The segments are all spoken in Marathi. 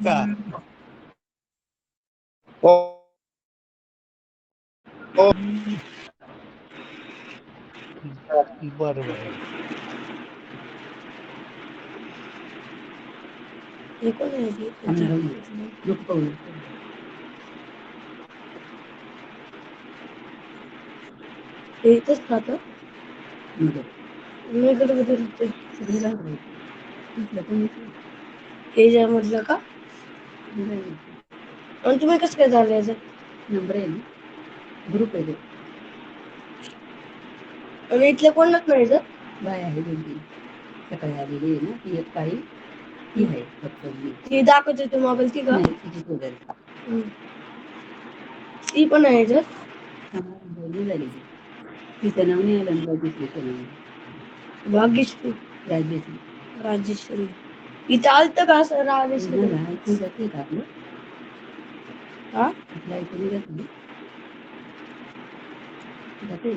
का? हो हो बरं बरं. इथंच राहतं मी इकडे कुठे हे ज्या म्हटलं का आणि तुम्ही कसं काय झालं याचं नंबर आहे ना ग्रुप आहे आणि इथले कोणच नाही तर बाय आहे दोन सकाळी आलेली आहे ना ती एक काही ती आहे फक्त ती दाखवते तू मोबाईल ती का ती पण आहे जर बोलली झाली तिचं नाव नाही आलं भाग्यश्रीचं नाव भाग्यश्री राजेश्वरी इथं आलतं का असं राजेश्वरी ऐकून जाते का आपलं हा आपलं ऐकून जात नाही जाते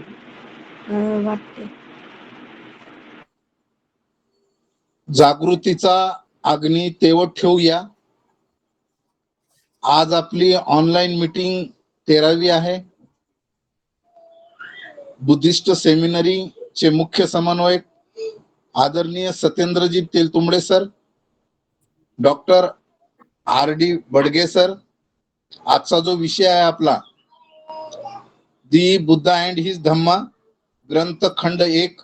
वाटते जागृतीचा अग्नी तेवत ठेवूया. आज आपली ऑनलाईन मीटिंग 13वी आहे. बुद्धिस्ट सेमिनरी चे मुख्य समन्वयक आदरणीय सत्येंद्रजी Teltumbde sir, doctor RD Badge sir. आजचा जो विषय आहे आपला the Buddha and his Dhamma, ग्रंथ खंड 1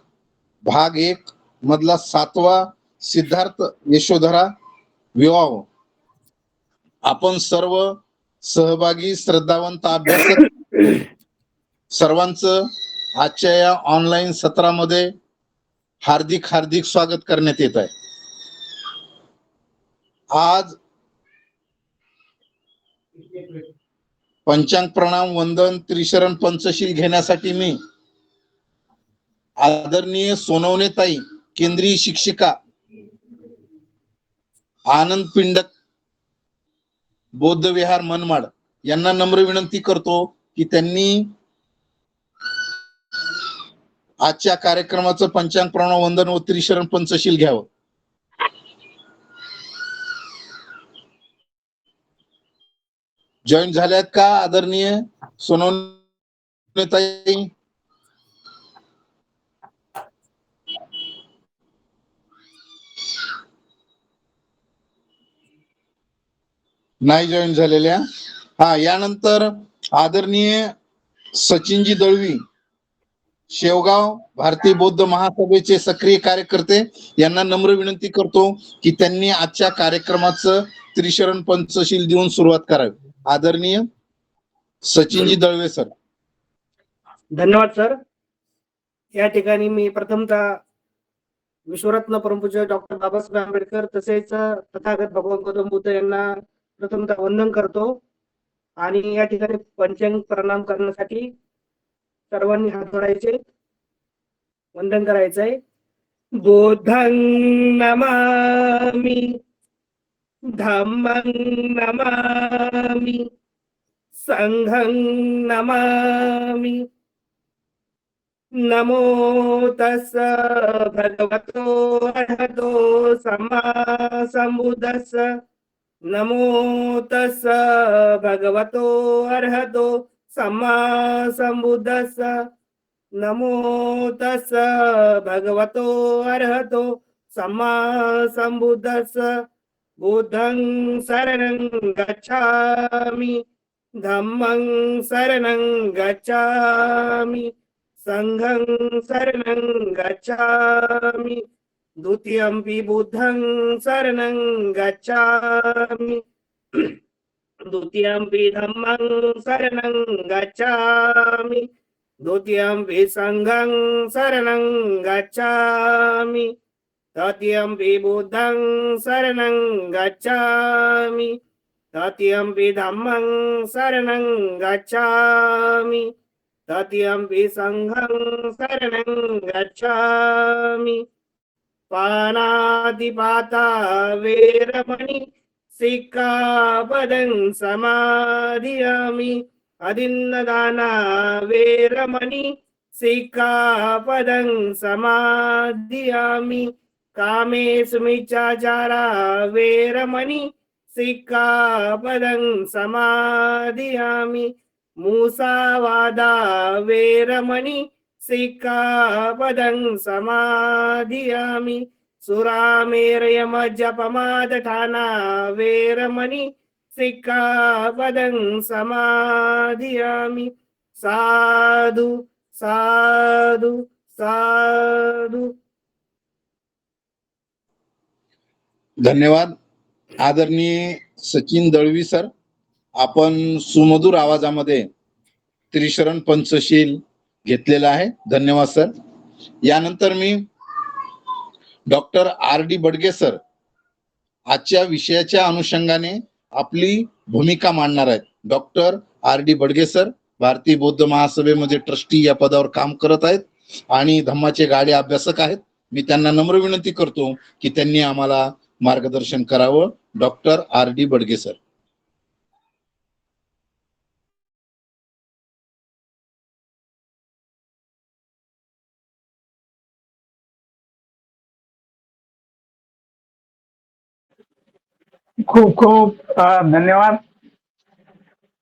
भाग 1 मधला 7वा सिद्धार्थ यशोधरा विवाह. आपण सर्व सहभागी श्रद्धावंत अभ्यासक सर्वांचं आजच्या या ऑनलाईन सत्रामध्ये हार्दिक हार्दिक स्वागत करण्यात येत आहे. आज पंचांग प्रणाम वंदन त्रिशरण पंचशील घेण्यासाठी मी आदरणीय सोनवणे ताई केंद्रीय शिक्षिका आनंद पिंडक बौद्ध विहार मनमाड यांना नम्र विनंती करतो की त्यांनी आजच्या कार्यक्रमाचं पंचांग प्रणाम वंदन व त्रिशरण पंचशील घ्यावं. जॉईन झाल्यात का आदरणीय सोनवणे ताई? नाही जॉईन झालेल्या. हा, यानंतर आदरणीय सचिनजी दळवी शेवगाव भारतीय बौद्ध महासभेचे सक्रिय कार्यकर्ते यांना नम्र विनंती करतो की त्यांनी आजच्या कार्यक्रमाचं त्रिशरण पंचशील देऊन सुरुवात करावी. आदरणीय सचिनजी दळवे सर. धन्यवाद सर. या ठिकाणी मी प्रथमतः विश्वरत्न परमपूज्य डॉक्टर बाबासाहेब आंबेडकर तसेच तथागत भगवान गौतम बुद्ध यांना प्रथमतः वंदन करतो आणि या ठिकाणी पंचांग प्रणाम करण्यासाठी सर्वांनी हात जोडायचे, वंदन करायचंय. बुद्धं नमामि, धम्मं नमामि, संघं नमामि. नमो तस्स भगवतो अरहतो सम्मा सम्बुद्धस्स. नमो तस्स भगवतो अरहतो सम्मा सम्बुद्धस्स. नमो तस्स भगवतो अरहतो सम्मा सम्बुद्धस्स. बुद्धं शरणं गच्छामि, धम्मं शरणं गच्छामि, संघं शरणं गच्छामि, द्वितीयंपि बुद्धं शरणं गच्छामि, द्वितीयंपि धम्मं शरणं गच्छामि, द्वितीयंपि संघं शरणं गच्छामि, तृतीयंपि बुद्धं शरणं गच्छामि, तृतीयंपि धम्मं शरणं गच्छामि, तृतीयंपि संघं शरणं गच्छामि. पाणातिपाता वेरमणि सिक्खापदं समादियामि. अदिन्नदाना वेरमणि सिक्खापदं समादियामि. कामेषु मिच्छाचारा वेरमणि सिक्कापदं समादियामि मुसावादा वेरमणि सिक्कापदं समादियामि सुरामेरयमजपमादठाना वेरमणि सिक्कापदं समादियामि साधु साधु साधु. धन्यवाद. आदरणीय सचिन दळवी सर, आपण सुमधुर आवाजामध्ये त्रिशरण पंचशील घेतलेला आहे. धन्यवाद सर. यानंतर मी doctor R D Badge sir आजच्या विषयाच्या अनुषंगाने आपली भूमिका मांडणार आहेत. Doctor R D Badge sir Bharatiya Bauddha महासभेमध्ये trustee या पदावर काम करत आहेत आणि धम्माचे गाडे अभ्यासक आहेत. मी त्यांना नम्र विनंती करतो की त्यांनी आम्हाला मार्गदर्शन करावं. Doctor R D Badge sir. खूप खूप धन्यवाद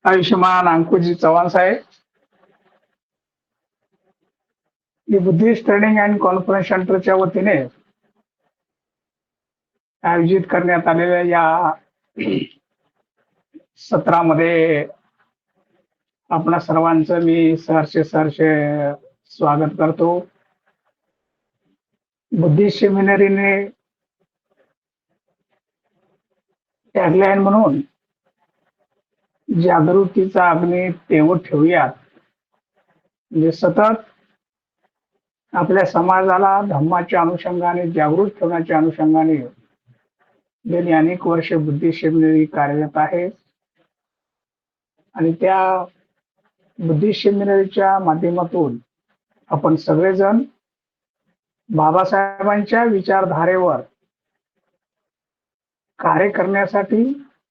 आयुष्यमान अंकुजी चव्हाण साहेब. मी बुद्धिस्ट ट्रेनिंग अँड कॉन्फरन्स सेंटरच्या वतीने आयोजित करण्यात आलेल्या या सत्रामध्ये आपणा सर्वांचं मी सहर्षे स्वागत करतो. बुद्धिस्ट सेमिनरीने टॅगलाईन म्हणून जागृतीचा अग्नी तेवत ठेवूयात, म्हणजे सतत आपल्या समाजाला धम्माच्या अनुषंगाने जागृत ठेवण्याच्या अनुषंगाने गेली अनेक वर्षे बुद्धिस्ट सेमिनरी कार्यरत आहे आणि त्या बुद्धिस्ट सेमिनरीच्या माध्यमातून आपण सगळेजण बाबासाहेबांच्या विचारधारेवर कार्य करण्यासाठी,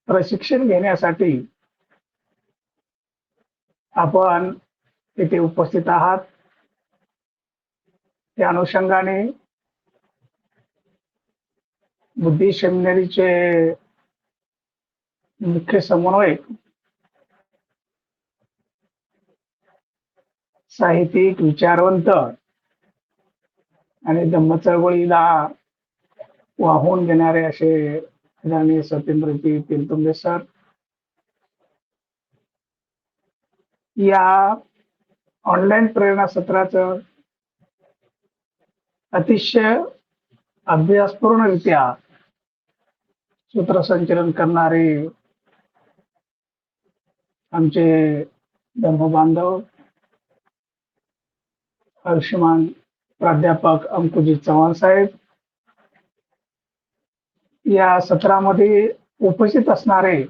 प्रशिक्षण घेण्यासाठी आपण इथे उपस्थित आहात. त्या अनुषंगाने बुद्धिस्ट सेमिनरीचे मुख्य समन्वयक, साहित्यिक, विचारवंत आणि धम्म चळवळीला वाहून घेणारे असे आदरणीय सत्येंद्रजी तेलतुंबडे सर, या ऑनलाईन प्रेरणा सत्राचं अतिशय अभ्यासपूर्णरित्या सूत्रसंचलन करणारे आमचे धम्मबांधव आयुष्यमान प्राध्यापक अंकुजी चव्हाण साहेब, या सत्रामध्ये उपस्थित असणारे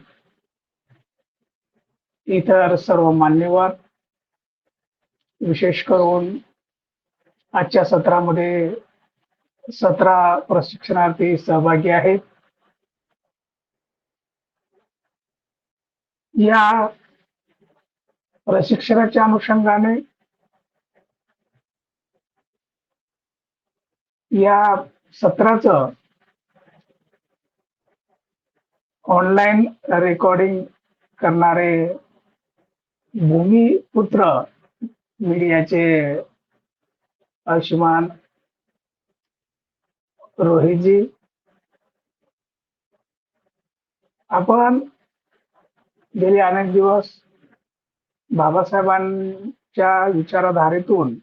इतर सर्व मान्यवर, विशेष करून आजच्या सत्रामध्ये 17 प्रशिक्षणार्थी सहभागी आहेत. या प्रशिक्षणाच्या अनुषंगाने या सत्राचं ऑनलाईन रेकॉर्डिंग करणारे भूमिपुत्र मीडियाचे आयुष्यमान रोहितजी, आपण गेले अनेक दिवस बाबासाहेबांच्या विचारधारेतून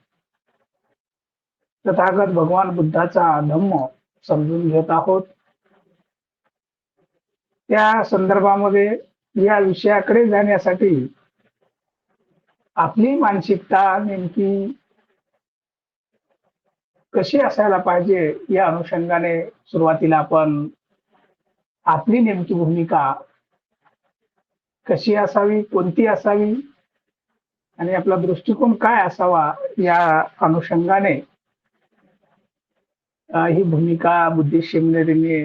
तथागत भगवान बुद्धाचा धम्म समजून घेत आहोत. त्या संदर्भामध्ये या विषयाकडे जाण्यासाठी आपली मानसिकता नेमकी कशी असायला पाहिजे या अनुषंगाने सुरुवातीला आपण आपली नेमकी भूमिका कशी असावी, कोणती असावी आणि आपला दृष्टिकोन काय असावा या अनुषंगाने ही भूमिका बुद्धिस्ट सेमिनरीने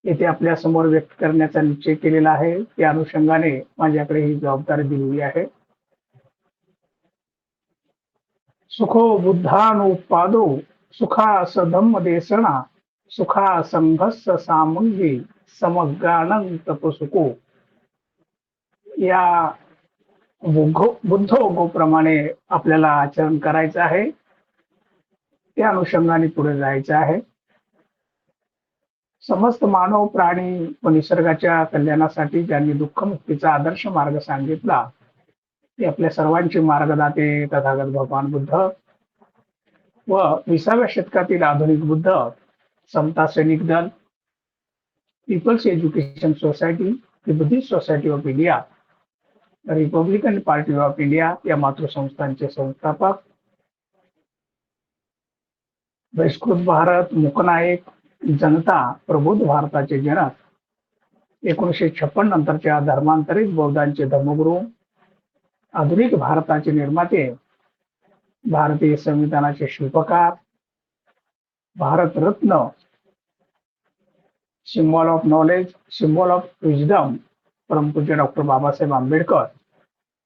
येथे आपल्या समोर व्यक्त करण्याचा निश्चय केलेला आहे. त्या अनुषंगाने माझ्याकडे ही जबाबदारी दिलेली आहे. सुखो बुद्धानुपादो सुखा सधम्म देसना सुखा संघस्स सामुंगी समग्रानंत सुको या बुद्धोगोप्रमाणे आपल्याला आचरण करायचं आहे. त्या अनुषंगाने पुढे जायचं आहे. समस्त मानव प्राणी व निसर्गाच्या कल्याणासाठी ज्यांनी दुःखमुक्तीचा आदर्श मार्ग सांगितला ते आपल्या सर्वांचे मार्गदाते तथागत भगवान बुद्ध व 20व्या शतकातील आधुनिक Buddha, Samata Sainik Dal, people's education society, the Buddhist society of India, Republican party of India या मातृसंस्थांचे संस्थापक, बहिष्कृत भारत, मूकनायक, जनता प्रबुद्ध भारताचे जनक, 1956 नंतरच्या धर्मांतरित बौद्धांचे धर्मगुरू, आधुनिक भारताचे निर्माते, भारतीय संविधानाचे शिल्पकार, Bharat Ratna, symbol of knowledge, symbol of wisdom, परमपूज्य डॉक्टर बाबासाहेब आंबेडकर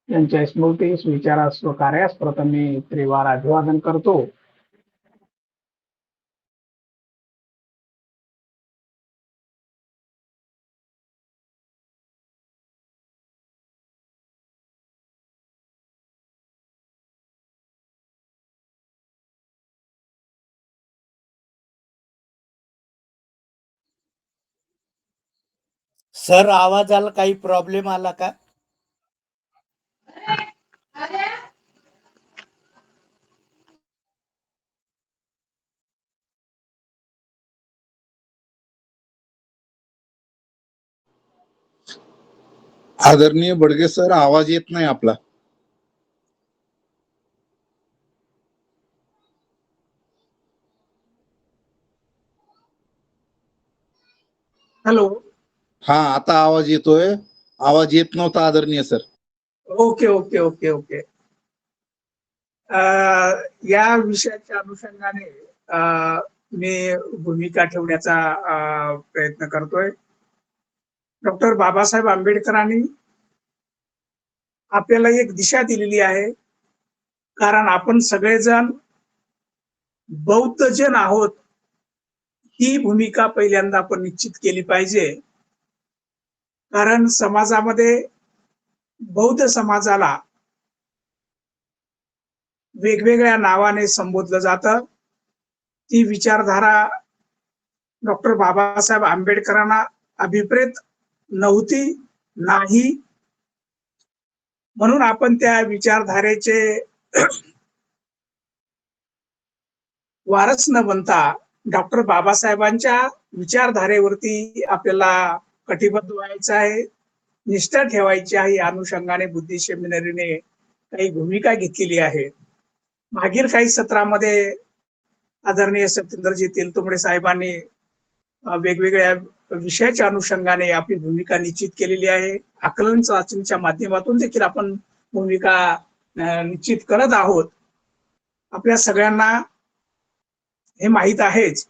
यांच्या स्मृतीस, विचारास व कार्यास प्रथम मी त्रिवार अभिवादन करतो. सर, आवाजाला काही प्रॉब्लेम आला का? आदरणीय बडगे सर, आवाज येत नाही आपला. हॅलो. हा, आता आवाज येतोय. आवाज येत नव्हता आदरणीय sir. Okay okay okay okay. या विषयाच्या अनुषंगाने मी भूमिका ठेवण्याचा प्रयत्न करतोय. डॉक्टर बाबासाहेब आंबेडकरांनी आपल्याला एक दिशा दिलेली आहे, कारण आपण सगळेजण बौद्ध जन आहोत. ही भूमिका पहिल्यांदा आपण निश्चित केली पाहिजे, कारण समाजामध्ये बौद्ध समाजाला वेगवेगळ्या नावाने संबोधलं जातं. ती विचारधारा डॉक्टर बाबासाहेब आंबेडकरांना अभिप्रेत नव्हती, नाही. म्हणून आपण त्या विचारधारेचे वारस न बनता डॉक्टर बाबासाहेबांच्या विचारधारेवरती आपल्याला कटिबद्ध व्हायचं आहे, निष्ठा ठेवायची आहे. या अनुषंगाने बुद्धिस्ट सेमिनरीने काही भूमिका घेतलेली आहे. मागील काही सत्रामध्ये आदरणीय सत्येंद्रजी तेलतुंबडे साहेबांनी वेगवेगळ्या विषयाच्या अनुषंगाने आपली भूमिका निश्चित केलेली आहे. आकलन चाचणीच्या माध्यमातून देखील आपण भूमिका निश्चित करत आहोत. आपल्या सगळ्यांना हे माहीत आहेच.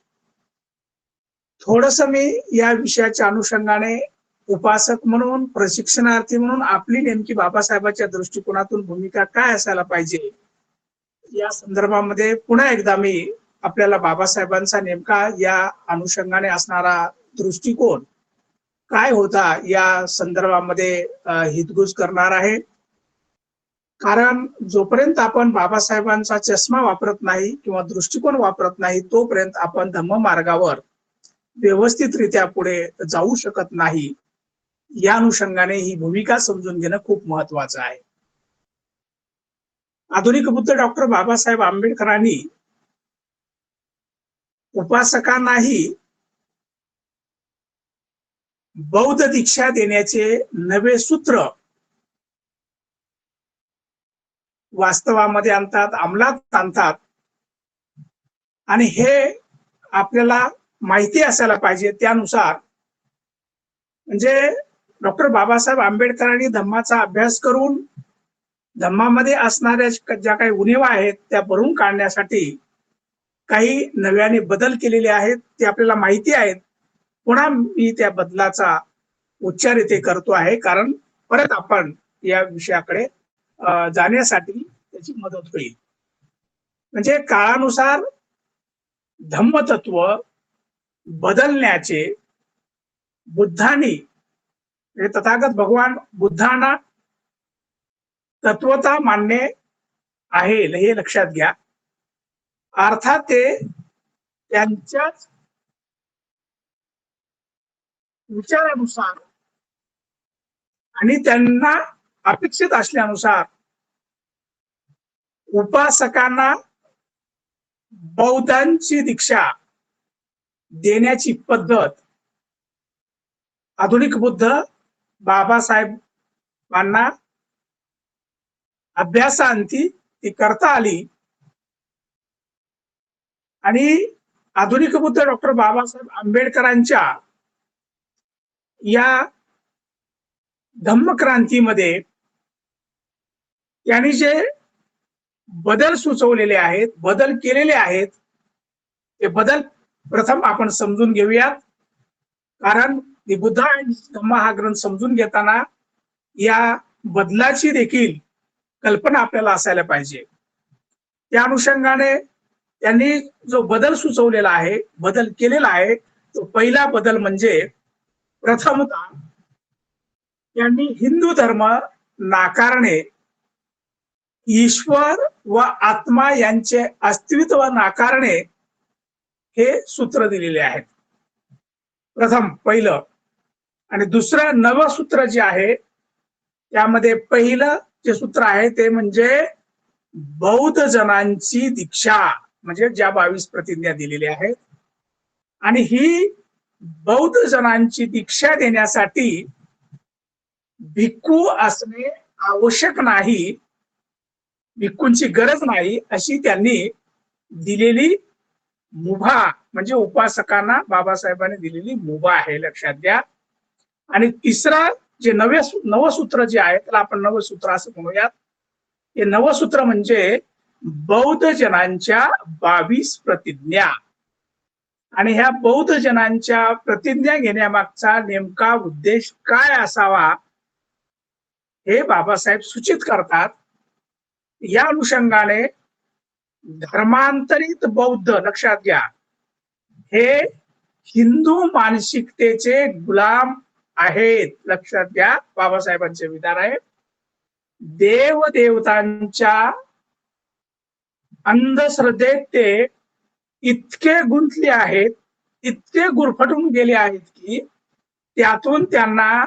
थोडस मी या विषयाच्या अनुषंगाने उपासक म्हणून, प्रशिक्षणार्थी म्हणून आपली नेमकी बाबासाहेबांच्या दृष्टिकोनातून भूमिका काय असायला पाहिजे या संदर्भामध्ये पुन्हा एकदा मी आपल्याला बाबासाहेबांचा नेमका या अनुषंगाने असणारा दृष्टिकोन काय होता या संदर्भामध्ये हितगुज करणार आहे. कारण जोपर्यंत आपण बाबासाहेबांचा चष्मा वापरत नाही किंवा दृष्टिकोन वापरत नाही, तोपर्यंत आपण धम्म मार्गावर व्यवस्थितरित्या पुढे जाऊ शकत नाही. या अनुषंगाने ही भूमिका समजून घेणं खूप महत्वाचं आहे. आधुनिक बुद्ध डॉक्टर बाबासाहेब आंबेडकरांनी उपासकांनाही बौद्ध दीक्षा देण्याचे नवे सूत्र वास्तवामध्ये आणतात, अंमलात आणतात. आणि हे आपल्याला माहिती असायला पाहिजे. त्यानुसार म्हणजे डॉक्टर बाबासाहेब आंबेडकरांनी धम्माचा अभ्यास करून धम्मामध्ये असणाऱ्या ज्या काही उणिवा आहेत त्या भरून काढण्यासाठी काही नव्याने बदल केलेले आहेत, ते आपल्याला माहिती आहेत. पुन्हा मी त्या बदलाचा उच्चार इथे करतो आहे, कारण परत आपण या विषयाकडे जाण्यासाठी त्याची मदत होईल. म्हणजे काळानुसार धम्मतत्व बदलण्याचे बुद्धांनी तथागत भगवान बुद्धांना तत्वता मान्य आहे हे लक्षात घ्या. अर्थात ते त्यांच्याच विचारानुसार आणि त्यांना अपेक्षित असल्यानुसार उपासकांना बौद्धांची दीक्षा देण्याची पद्धत आधुनिक बुद्ध बाबासाहेबांना अभ्यासाअंती ती करता आली आणि आधुनिक बुद्ध डॉक्टर बाबासाहेब आंबेडकरांच्या या धम्मक्रांतीमध्ये त्यांनी जे बदल सुचवलेले आहेत, बदल केलेले आहेत, ते बदल प्रथम आपण समजून घेऊयात. कारण बुद्ध आणि धम्म हा ग्रंथ समजून घेताना या बदलाची देखील कल्पना आपल्याला असायला पाहिजे. त्या अनुषंगाने त्यांनी जो बदल सुचवलेला आहे, बदल केलेला आहे, तो पहिला बदल म्हणजे प्रथमतः त्यांनी हिंदू धर्म नाकारणे, ईश्वर व आत्मा यांचे अस्तित्व नाकारणे हे सूत्र दिलेले आहेत. प्रथम पहिलं. आणि दुसरं नवं सूत्र जे आहे त्यामध्ये पहिलं जे सूत्र आहे ते म्हणजे बौद्ध जनांची दीक्षा, म्हणजे ज्या 22 प्रतिज्ञा दिलेल्या आहेत. आणि ही बौद्ध जनांची दीक्षा देण्यासाठी भिक्खू असणे आवश्यक नाही, भिक्खूंची गरज नाही, अशी त्यांनी दिलेली मुभा, म्हणजे उपासकांना बाबासाहेबांनी दिलेली मुभा आहे, लक्षात घ्या. आणि तिसरं जे नवं सूत्र जे आहे त्याला आपण नवं सूत्र असं म्हणूयात. हे नवं सूत्र म्हणजे बौद्ध जनांच्या 22 प्रतिज्ञा. आणि ह्या बौद्ध जनांच्या प्रतिज्ञा घेण्यामागचा नेमका उद्देश काय असावा हे बाबासाहेब सूचित करतात. या अनुषंगाने धर्मांतरित बौद्ध, लक्षात घ्या, हे हिंदू मानसिकतेचे गुलाम आहेत, लक्षात घ्या. बाबासाहेबांचे विधान आहे. देवदेवतांच्या अंधश्रद्धेत ते इतके गुंतले आहेत, इतके गुरफटून गेले आहेत की त्यातून त्यांना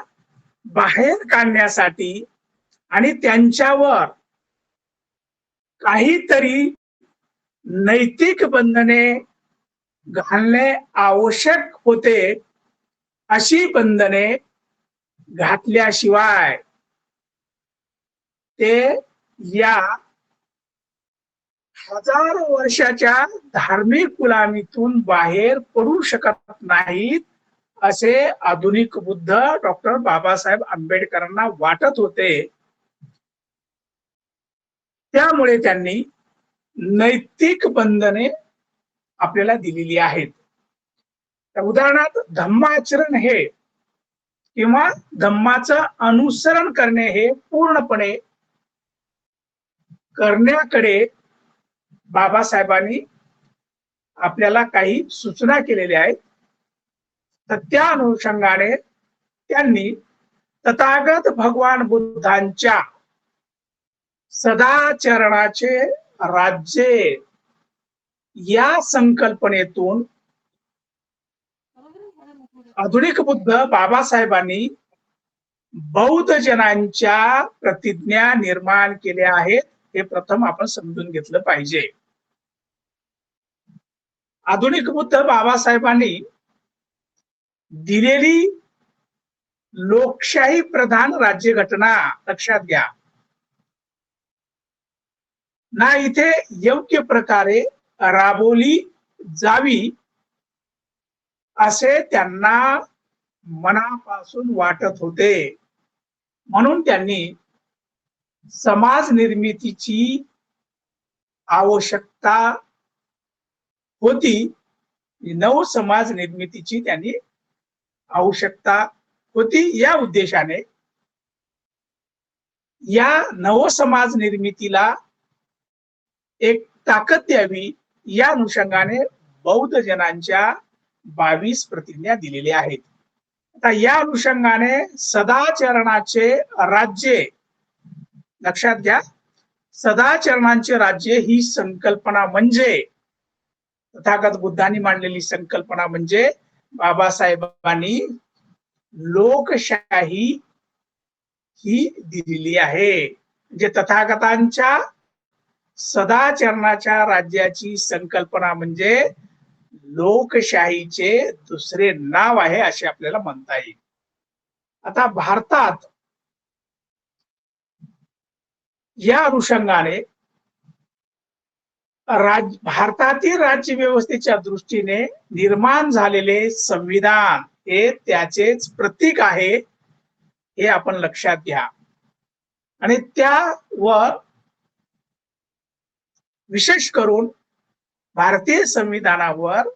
बाहेर काढण्यासाठी आणि त्यांच्यावर काहीतरी नैतिक बंधने घालणे आवश्यक होते. अशी बंधने घातल्याशिवाय ते या हजारो वर्षाच्या धार्मिक गुलामीतून बाहेर पडू शकत नाहीत, असे आधुनिक बुद्ध डॉक्टर बाबासाहेब आंबेडकरांना वाटत होते. त्यामुळे त्यांनी नैतिक बंधने आपल्याला दिलेली आहेत. उदाहरणार्थ धम्माचरण हे किंवा धम्माचं अनुसरण करणे हे पूर्णपणे करण्याकडे बाबासाहेबांनी आपल्याला काही सूचना केलेल्या आहेत. तर त्या अनुषंगाने त्यांनी तथागत भगवान बुद्धांच्या सदाचरणाचे राज्य या संकल्पनेतून आधुनिक बुद्ध बाबासाहेबांनी बौद्ध जनांच्या प्रतिज्ञा निर्माण केल्या आहेत, हे प्रथम आपण समजून घेतलं पाहिजे. आधुनिक बुद्ध बाबासाहेबांनी दिलेली लोकशाही प्रधान राज्यघटना, लक्षात घ्या, ना इथे योग्य प्रकारे राबवली जावी असे त्यांना मनापासून वाटत होते. म्हणून त्यांनी समाज निर्मितीची आवश्यकता होती, नव समाज निर्मितीची त्यांनी आवश्यकता होती. या उद्देशाने या नव समाज निर्मितीला एक ताकद द्यावी, या अनुषंगाने बौद्ध जनांच्या 22 प्रतिज्ञा दिलेल्या आहेत. आता या अनुषंगाने सदाचरणाचे राज्य लक्षात घ्या. सदाचरणांचे राज्य ही संकल्पना म्हणजे तथागत बुद्धांनी मांडलेली संकल्पना म्हणजे बाबासाहेबांनी लोकशाही ही दिलेली आहे. म्हणजे तथागतांच्या सदाचरणाच्या राज्याची संकल्पना म्हणजे लोकशाहीचे दुसरे नाव आहे असे आपल्याला म्हणता येईल. आता भारतात या अनुषंगाने भारतातील राज्यव्यवस्थेच्या दृष्टीने निर्माण झालेले संविधान हे त्याचेच प्रतीक आहे हे आपण लक्षात घ्या. आणि त्यावर विशेष करून भारतीय संविधानावर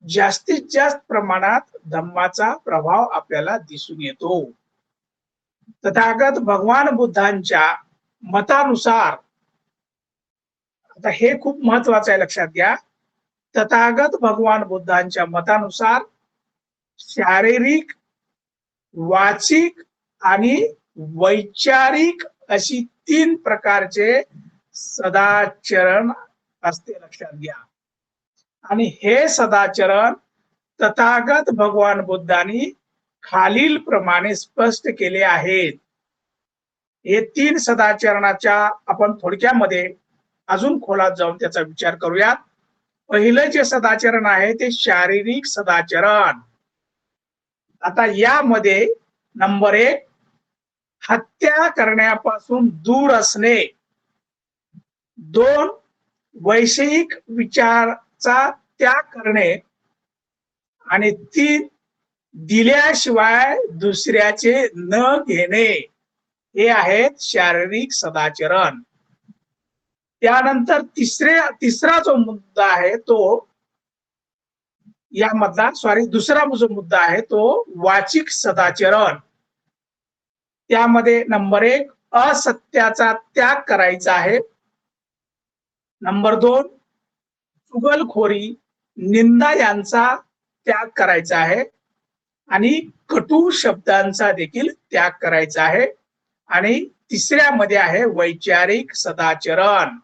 जास्तीत जास्त प्रमाणात धम्माचा प्रभाव आपल्याला दिसून येतो. तथागत भगवान बुद्धांच्या मतानुसार, आता हे खूप महत्वाचं आहे लक्षात घ्या, तथागत भगवान बुद्धांच्या मतानुसार शारीरिक, वाचिक आणि वैचारिक अशी 3 प्रकारचे सदाचरण असते लक्षात घ्या. आणि हे सदाचरण तथागत भगवान बुद्धांनी खालील प्रमाणे स्पष्ट केले आहेत. हे 3 सदाचरणाच्या आपण थोडक्यामध्ये अजून खोलात जाऊन त्याचा विचार करूयात. पहिलं जे सदाचरण आहे ते शारीरिक सदाचरण. आता यामध्ये नंबर 1 हत्या करण्यापासून दूर असणे, 2 वैषयिक विचाराचा त्याग करणे आणि 3 दिल्याशिवाय दुसऱ्याचे न घेणे हे आहेत शारीरिक सदाचरण. त्यानंतर तिसरा जो मुद्दा आहे तो यामधला दुसरा जो मुद्दा आहे तो वाचिक सदाचरण. त्यामध्ये नंबर 1 असत्याचा त्याग करायचा आहे, नंबर 2 चुगलखोरी, निंदा यांचा त्याग करायचा आहे आणि कटू शब्दांचा देखील त्याग करायचा आहे. आणि तिसऱ्यामध्ये आहे वैचारिक सदाचरण.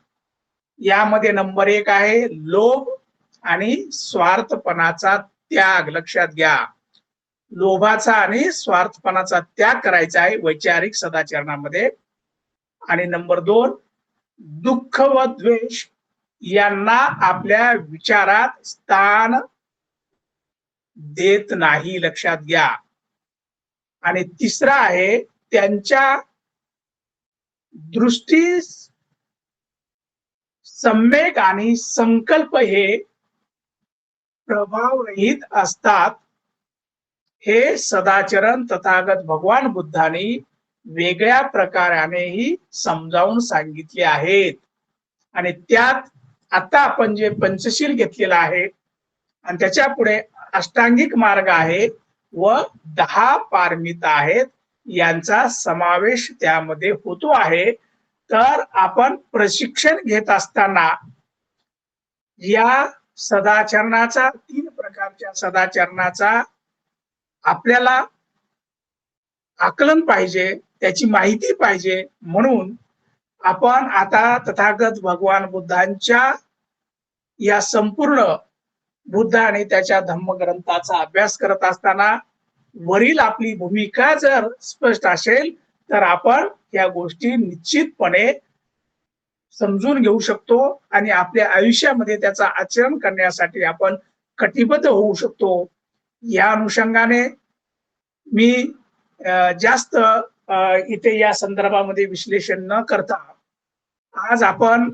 यामध्ये नंबर 1 आहे लोभ आणि स्वार्थपणाचा त्याग. लक्षात घ्या, लोभाचा आणि स्वार्थपणाचा त्याग करायचा आहे वैचारिक सदाचरणामध्ये. आणि नंबर 2 दुःख व द्वेष यांना आपल्या विचारात स्थान देत नाही. लक्षात घ्या. आणि तिसरा आहे त्यांच्या दृष्टीस सम्यक आणि संकल्प हे प्रभावरहित असतात. हे सदाचरण तथागत भगवान बुद्धांनी वेगळ्या प्रकारानेही समजावून सांगितले आहेत. आणि त्यात आता आपण जे पंचशील घेतलेला आहे आणि त्याच्या पुढे अष्टांगिक मार्ग आहे व 10 पारमिता आहेत, यांचा समावेश त्यामध्ये होतो आहे. तर आपण प्रशिक्षण घेत असताना या सदाचरणाचा 3 प्रकारच्या सदाचरणाचा आपल्याला आकलन पाहिजे, त्याची माहिती पाहिजे. म्हणून आपण आता तथागत भगवान बुद्धांच्या या संपूर्ण बुद्ध आणि त्याच्या धम्मग्रंथाचा अभ्यास करत असताना वरील आपली भूमिका जर स्पष्ट असेल तर आपण या गोष्टी निश्चितपणे समजून घेऊ शकतो आणि आपल्या आयुष्यामध्ये त्याचा आचरण करण्यासाठी आपण कटिबद्ध होऊ शकतो. या अनुषंगाने मी जास्त इथे या संदर्भामध्ये विश्लेषण न करता आज आपण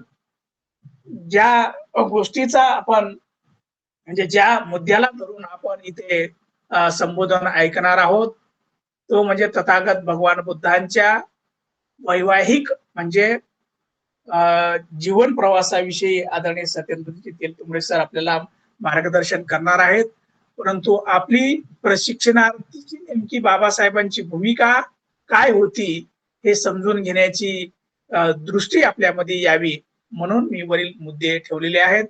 ज्या गोष्टीचा आपण म्हणजे ज्या मुद्द्याला धरून आपण इथे संबोधन ऐकणार आहोत तो म्हणजे तथागत भगवान बुद्धांच्या वैवाहिक म्हणजे जीवन प्रवासाविषयी आदरणीय सत्येंद्रजी तेलतुंबडे सर आपल्याला मार्गदर्शन करणार आहेत. परंतु आपली प्रशिक्षणार्थीची नेमकी बाबासाहेबांची भूमिका काय होती हे समजून घेण्याची दृष्टी आपल्यामध्ये यावी म्हणून मी वरील मुद्दे ठेवलेले आहेत.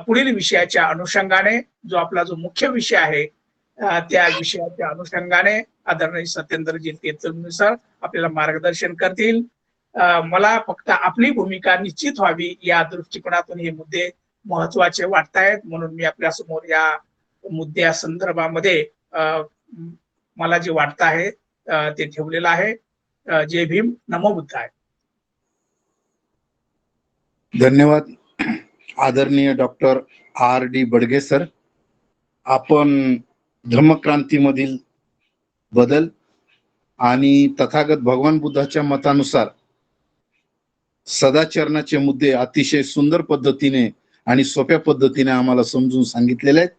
पुढील विषयाच्या अनुषंगाने जो आपला जो मुख्य विषय आहे त्या विषयाच्या अनुषंगाने आदरणीय सत्येंद्रजी तेलतुंबडे सर आपल्याला मार्गदर्शन करतील. मला फक्त आपली भूमिका निश्चित व्हावी या दृष्टिकोनातून हे मुद्दे महत्वाचे वाटतायत, म्हणून मी आपल्या समोर या मुद्द्या संदर्भामध्ये मला जे वाटत आहे ते ठेवलेलं आहे. जय भीम, नमो बुद्धाय. धन्यवाद आदरणीय डॉक्टर R.D. बडगे सर. आपण धम्मक्रांतीमधील बदल आणि तथागत भगवान बुद्धाच्या मतानुसार सदाचरणाचे मुद्दे अतिशय सुंदर पद्धतीने आणि सोप्या पद्धतीने आम्हाला समजून सांगितलेले आहेत.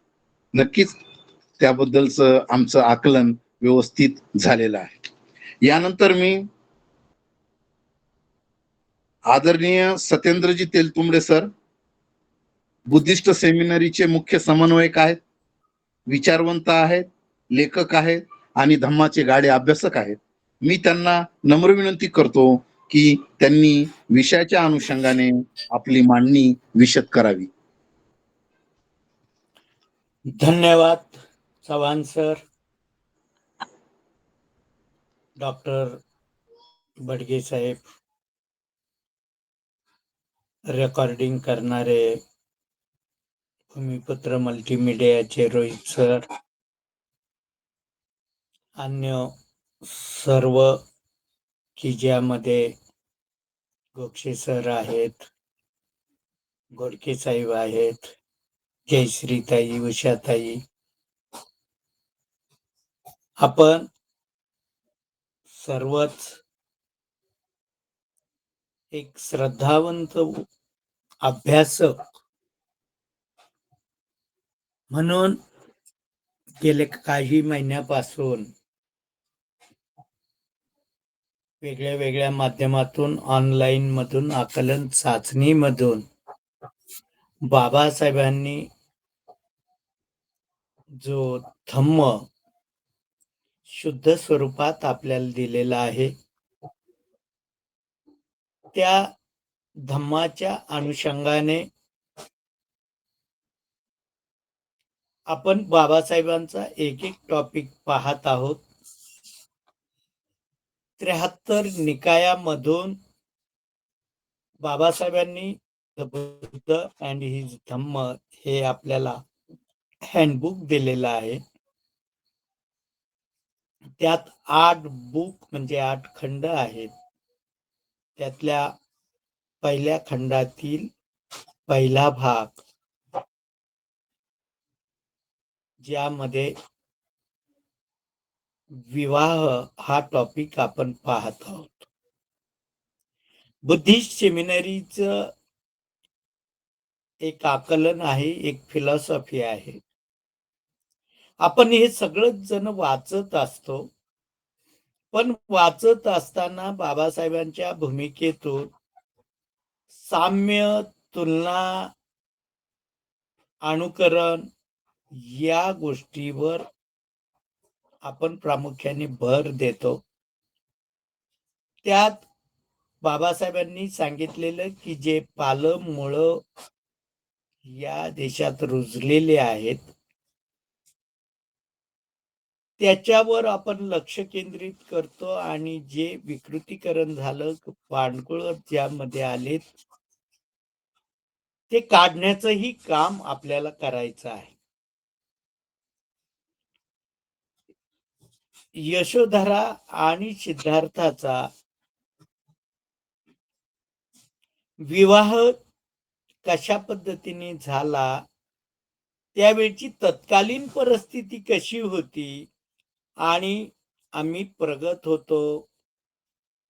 नक्कीच त्याबद्दलचं आमचं आकलन व्यवस्थित झालेलं आहे. यानंतर मी आदरणीय सत्येंद्रजी तेलतुंबडे सर बुद्धिस्ट सेमिनरीचे मुख्य समन्वयक आहेत, विचारवंत आहेत, लेखक आहेत आणि धम्माचे गाढे अभ्यासक आहेत. मी त्यांना नम्र विनंती करतो की त्यांनी विषयाच्या अनुषंगाने आपली मांडणी विशद करावी. धन्यवाद चव्हाण सर. डॉक्टर बडगे साहेब, रेकॉर्डिंग करणारे भूमिपुत्र मल्टीमीडियाचे रोहित सर, अन्य सर्व की ज्यामध्ये गोक्षे सर आहेत, गोडके साहेब आहेत, जयश्रीताई, उषाताई, आपण सर्वच एक श्रद्धावंत अभ्यासक म्हणून गेले काही महिन्यापासून वेगळ्या वेगळ्या माध्यमातून, ऑनलाईन मधून, आकलन चाचणी मधून बाबासाहेबांनी जो धम्म शुद्ध स्वरूपात आपल्याला दिलेला आहे, त्या धम्माच्या अनुषंगाने आपण बाबासाहेबांचा एक एक टॉपिक पाहत आहोत. 73 निकायामधून बाबासाहेबांनी द बुद्ध अँड हिज धम्म हे आपल्याला हँडबुक दिलेलं आहे. त्यात 8 बुक म्हणजे 8 खंड आहेत. त्यातल्या पहिल्या खंडातील पहिला भाग, ज्यामध्ये विवाह हा टॉपिक आपण पाहत आहोत. बुद्धिस्ट सेमिनरीचं एक आकलन आहे, एक फिलॉसॉफी आहे. आपण हे सगळंच जण वाचत असतो, पण वाचत असताना बाबासाहेबांच्या भूमिकेतून साम्य, तुलना, अनुकरण या गोष्टीवर आपण प्रामुख्याने भर देतो. त्यात बाबासाहेबांनी सांगितलेलं की जे पालं मुळं या देशात रुजलेले आहेत, त्याच्यावर आपण लक्ष केंद्रित करतो आणि जे विकृतीकरण झालं, पाणकुळ ज्यामध्ये आले, ते काढण्याचंही काम आपल्याला करायचं आहे. यशोधरा आणि सिद्धार्थाचा विवाह कशा पद्धतीने झाला, त्यावेळची तत्कालीन परिस्थिती कशी होती आणि आम्ही प्रगत होतो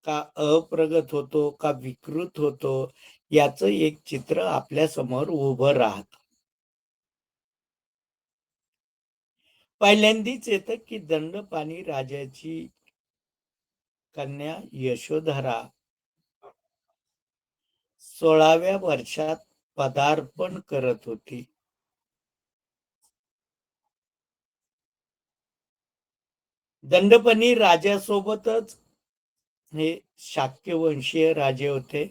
का अप्रगत होतो का विकृत होतो, याचं एक चित्र आपल्या समोर उभं राहत. पहिल्यांदीच येतं की दंडपाणी राजाची कन्या यशोधरा 16व्या वर्षात पदार्पण करत होती. दंडपाणी राजासोबतच हे शाक्यवंशीय राजे होते.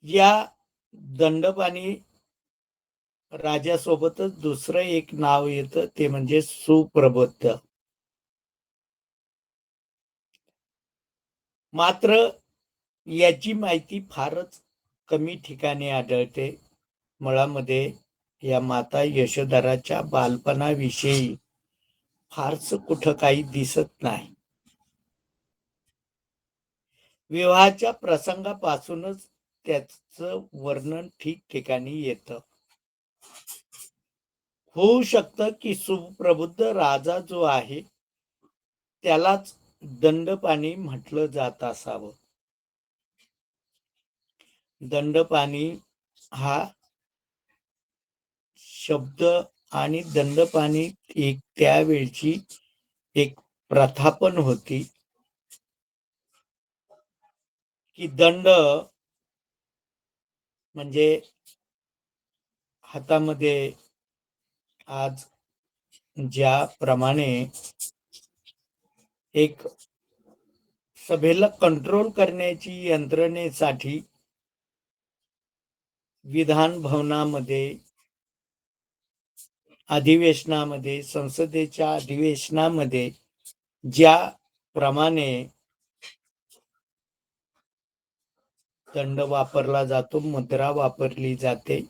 या दंडपाणी राजासोबतच दुसरं एक नाव येतं, ते म्हणजे सुप्रबुद्ध. मात्र याची माहिती फारच कमी ठिकाणी आढळते. मुळामध्ये या माता यशोधराच्या बालपणाविषयी फारसं कुठं काही दिसत नाही. विवाहाच्या प्रसंगापासूनच त्याचं वर्णन ठिकठिकाणी येतं. होऊ शकतं की सुप्रबुद्ध राजा जो आहे त्यालाच दंडपाणी म्हटलं जात असावं. दंडपाणी हा शब्द आणि दंडपाणी एक त्यावेळची एक प्रथा पण होती की दंड म्हणजे हातामध्ये आज ज्याप्रमाणे एक सभेला कंट्रोल करण्याची यंत्रणेसाठी विधान भवनामध्ये, अधिवेशनामध्ये, संसदेच्या अधिवेशनामध्ये ज्याप्रमाणे दंड वापरला जातो, मुद्रा वापरली जाते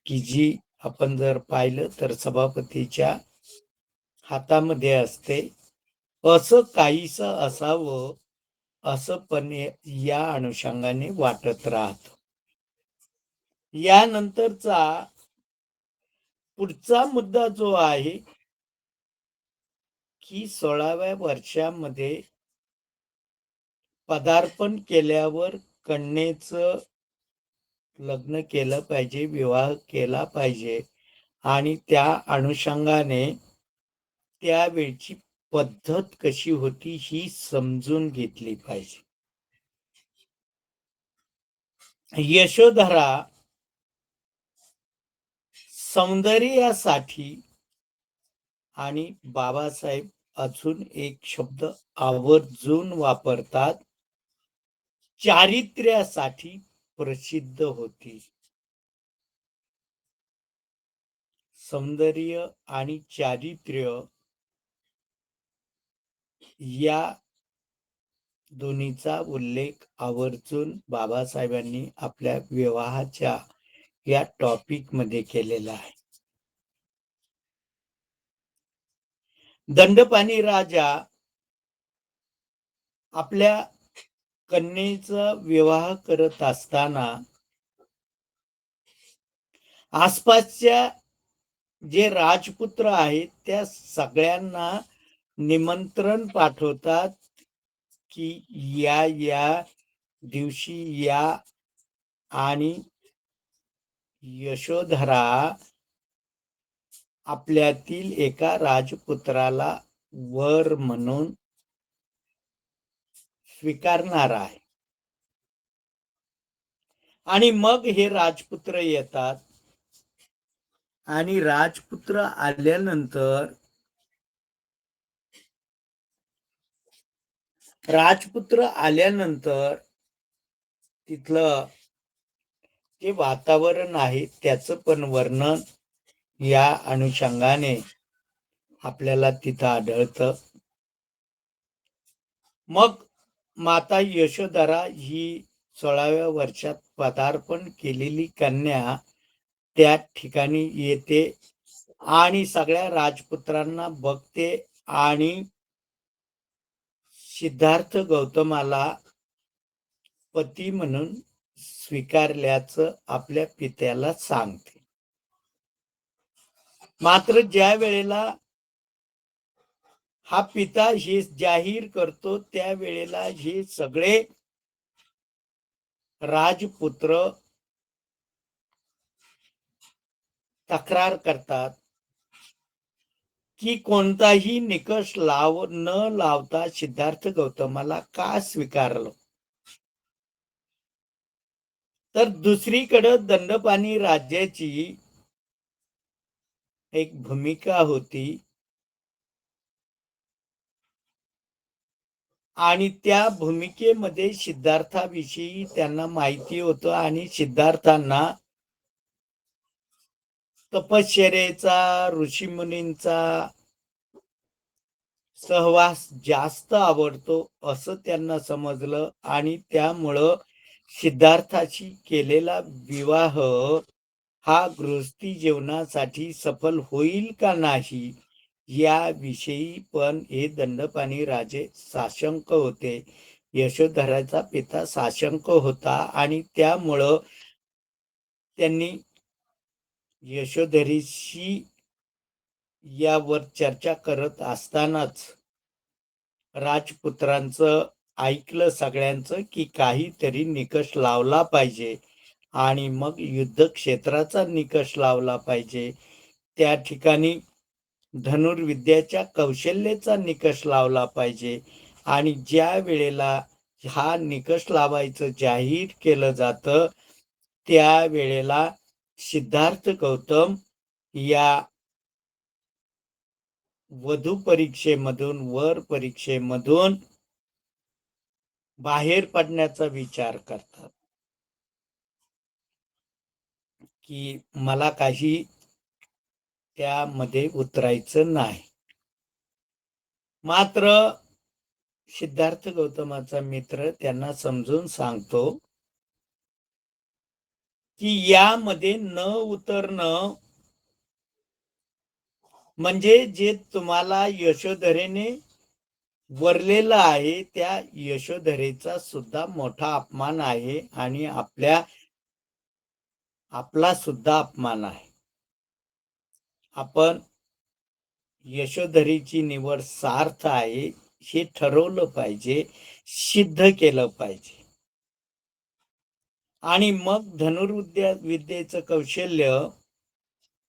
की जी आपण जर पाहिलं तर सभापतीच्या हातामध्ये असते, असं काहीसं असावं असं पण या अनुषंगाने वाटत राहत. यानंतरचा पुढचा मुद्दा जो आहे की 16व्या वर्षामध्ये पदार्पण केल्यावर कन्येचं लग्न केलं पाहिजे, विवाह केला पाहिजे आणि त्या अनुषंगाने त्यावेळची पद्धत कशी होती ही समजून घेतली पाहिजे. यशोधरा सौंदर्यासाठी आणि बाबासाहेब अजून एक शब्द आवर्जून वापरतात, चारित्र्यासाठी प्रसिद्ध होती. सौंदर्य आणि चारित्र्य या दोन्हीचा उल्लेख आवर्जून बाबासाहेबांनी आपल्या विवाहाच्या या टॉपिक मध्ये केलेला आहे. दंडपाणी राजा आपल्या कन्येचा विवाह करत असताना आसपासच्या जे राजपुत्र आहेत त्या सगळ्यांना निमंत्रण पाठवतात की या दिवशी या आणि यशोधरा आपल्यातील एका राजपुत्राला वर म्हणून स्वीकारणार आहे. आणि मग हे राजपुत्र येतात आणि राजपुत्र आल्यानंतर तिथलं जे वातावरण आहे त्याचं पण वर्णन या अनुषंगाने आपल्याला तिथं आढळतं. मग माता यशोधरा ही 16व्या वर्षात पदार्पण केलेली कन्या त्या ठिकाणी येते आणि सगळ्या राजपुत्रांना बघते आणि सिद्धार्थ गौतमाला पती म्हणून स्वीकारल्याचं आपल्या पित्याला सांगते. मात्र ज्या वेळेला हा पिता हे जाहीर करतो त्यावेळेला हे सगळे राजपुत्र तक्रार करतात की कोणताही निकष न लावता सिद्धार्थ गौतमाला का स्वीकारलं. तर दुसरीकडे दंडपाणी राज्याची एक भूमिका होती आणि त्या भूमिकेमध्ये सिद्धार्थाविषयी त्यांना माहिती होतं आणि सिद्धार्थांना तपश्चर्येचा, ऋषीमुनींचा सहवास जास्त आवडतो असं त्यांना समजलं आणि त्यामुळं सिद्धार्थाशी केलेला विवाह हा गृहस्थी जीवनासाठी सफल होईल का नाही याविषयी पण हे दंडपाणी राजे साशंक होते. यशोधराचा पिता साशंक होता आणि त्यामुळं त्यांनी यशोधरीशी यावर चर्चा करत असतानाच राजपुत्रांचं ऐकलं सगळ्यांचं की काहीतरी निकष लावला पाहिजे आणि मग युद्धक्षेत्राचा निकष लावला पाहिजे. त्या ठिकाणी धनुर्विद्याच्या कौशल्याचा निकष लावला पाहिजे आणि ज्या वेळेला हा निकष लावायचं जाहीर केलं जातं त्यावेळेला सिद्धार्थ गौतम या वधू परीक्षेमधून वर परीक्षेमधून बाहेर पडण्याचा विचार करतात की मला काही त्यामध्ये उतरायचं नाही. मात्र सिद्धार्थ गौतमाचा मित्र त्यांना समजून सांगतो की यामध्ये न उतरणं म्हणजे जे तुम्हाला यशोधरेने वरलेलं आहे त्या यशोधरेचा सुद्धा मोठा अपमान आहे आणि आपला सुद्धा अपमान आहे. आपण यशोधरीची निवड सार्थ आहे हे ठरवलं पाहिजे, सिद्ध केलं पाहिजे आणि मग विद्येचं कौशल्य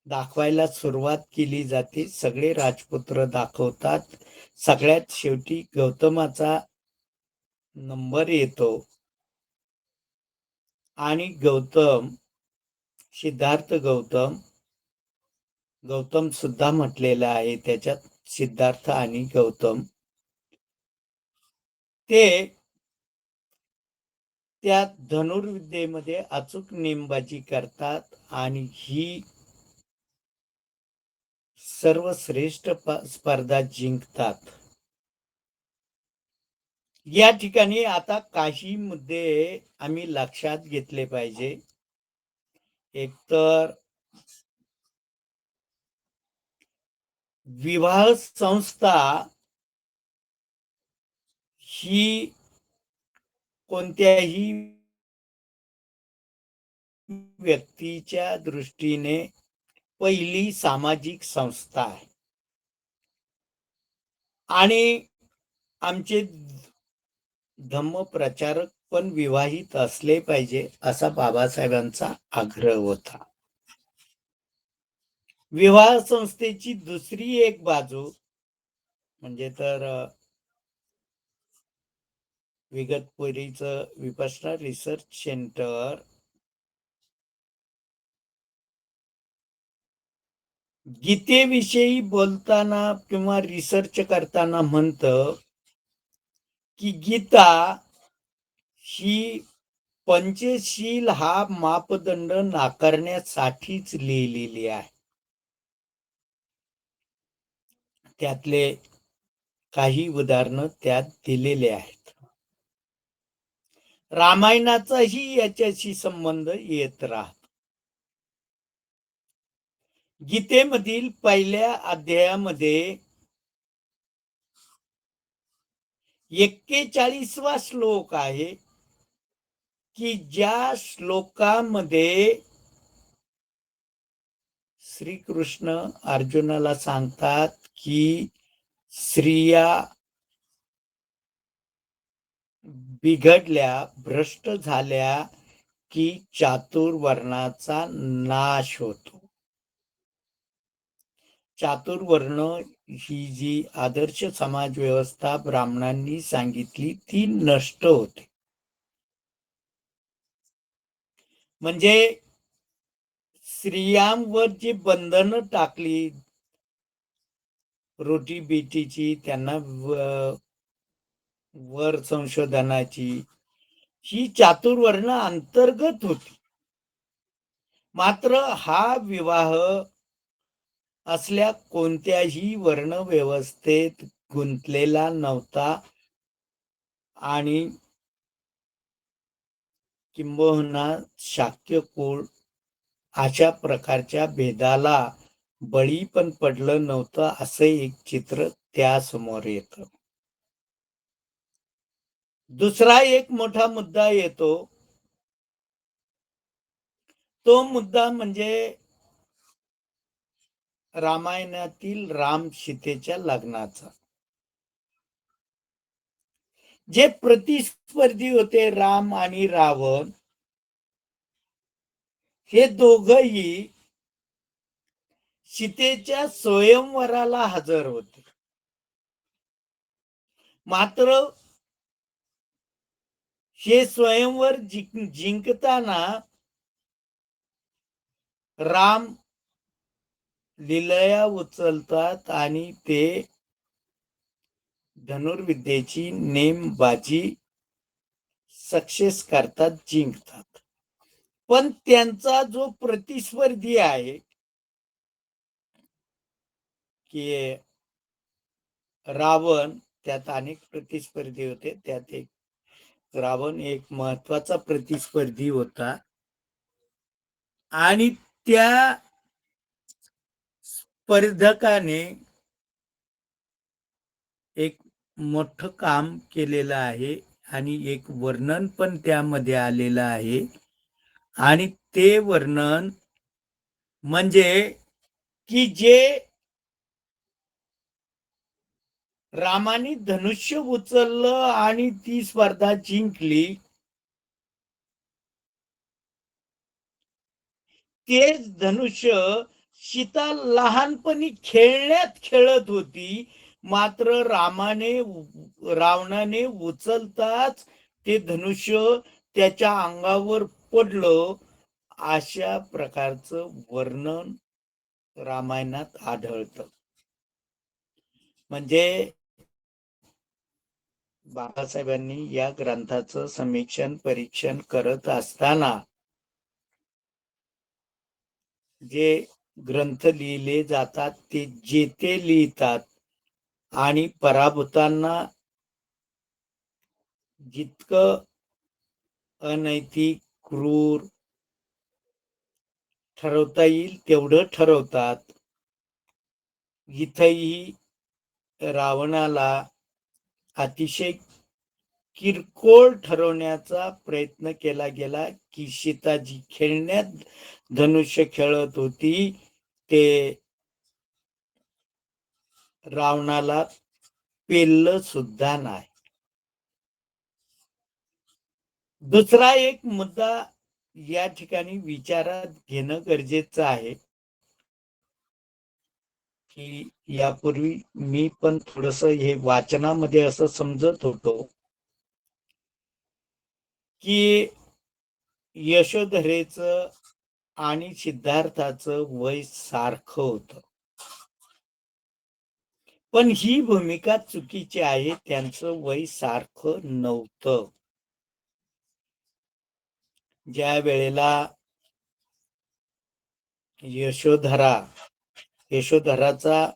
दाखवायला सुरुवात केली जाते. सगळे राजपुत्र दाखवतात. सगळ्यात शेवटी गौतमाचा नंबर येतो आणि सिद्धार्थ गौतम सुद्धा म्हटलेला आहे त्याच्यात सिद्धार्थ आणि गौतम ते त्या धनुर्विद्येमध्ये अचूक नेमबाजी करतात आणि ही सर्वश्रेष्ठ स्पर्धा जिंकतात. या ठिकाणी आता काही मुद्दे आम्ही लक्षात घेतले पाहिजे. एकतर विवाह संस्था ही कोणत्याही व्यक्तीच्या दृष्टीने पहिली सामाजिक संस्था आहे आणि आमचे धम्मप्रचारक पण विवाहित असले पाहिजे असा बाबासाहेबांचा आग्रह होता. विवाह संस्थेची दुसरी एक बाजू म्हणजे तर विगतपुरीचं विपश्यना रिसर्च सेंटर गीतेविषयी बोलताना किंवा रिसर्च करताना म्हणतं की गीता ही पंचशील हा मापदंड नाकारण्यासाठीच लिहिलेली आहे. त्यातले काही उदाहरणं त्यात दिलेले आहेत. रामायणाचाही याच्याशी संबंध येत राहतो. गीतेमधील पहिल्या अध्यायामध्ये 41वा श्लोक आहे की ज्या श्लोकामध्ये श्रीकृष्ण अर्जुनाला सांगतात की स्त्रिया बिघडल्या भ्रष्ट झाल्या की चातुर्वर्णाचा नाश होतो. चातुर्वर्ण ही जी आदर्श समाज व्यवस्था ब्राह्मणांनी सांगितली ती नष्ट होते. म्हणजे स्त्रियांवर जी बंधनं टाकली रोटी बेटीची त्यांना वर संशोधनाची ही चातुर्वर्ण अंतर्गत होती. मात्र हा विवाह असल्या कोणत्याही वर्ण व्यवस्थेत गुंतलेला नव्हता आणि किंबहुना शाक्य कुळ अशा प्रकारच्या भेदाला बळी पण पडलं नव्हतं, असं एक चित्र त्यासमोर येतं. दुसरा एक मोठा मुद्दा येतो, तो मुद्दा म्हणजे रामायणातील राम सीतेच्या लग्नाचा. जे प्रतिस्पर्धी होते राम आणि रावण, हे दोघही सीतेच्या स्वयंवराला हजर होते. मात्र हे स्वयंवर जिंकताना राम लिलया उचलतात आणि ते धनुर्विद्येची नेमबाजी सक्सेस करतात, जिंकतात. पण त्यांचा जो प्रतिस्पर्धी आहे की रावण, त्यात अनेक प्रतिस्पर्धी होते, त्यात एक रावण एक महत्वाचा प्रतिस्पर्धी होता आणि त्या स्पर्धकाने एक मोठं काम केलेलं आहे आणि एक वर्णन पण त्यामध्ये आलेलं आहे. आणि ते वर्णन म्हणजे की जे रामाने धनुष्य उचललं आणि ती स्पर्धा जिंकली, तेच धनुष्य सीता लहानपणी खेळण्यात खेळत होती. मात्र रावणाने उचलताच ते धनुष्य त्याच्या अंगावर पडलं. अशा प्रकारचं वर्णन रामायणात आढळतं. म्हणजे बाबासाहेबांनी या ग्रंथाचं समीक्षण परीक्षण करत असताना जे ग्रंथ लिहिले जातात ते जेते लिहितात आणि पराभूतांना जितकं अनैतिक, क्रूर ठरवता येईल तेवढं ठरवतात. इथंही रावणाला अतिशय किरकोळ ठरवण्याचा प्रयत्न केला गेला की सीताजी खेळण्यात धनुष्य खेळत होती, ते रावणाला पेललं सुद्धा नाही. दुसरा एक मुद्दा या ठिकाणी विचारात घेणं गरजेचं आहे की यापूर्वी मी पण थोडस हे वाचनामध्ये असं समजत होतो की यशोधरेचं आणि सिद्धार्थाचं वय सारखं होतं. पण ही भूमिका चुकीची आहे, त्यांचं वय सारखं नव्हतं. ज्या वेळेला यशोधराचा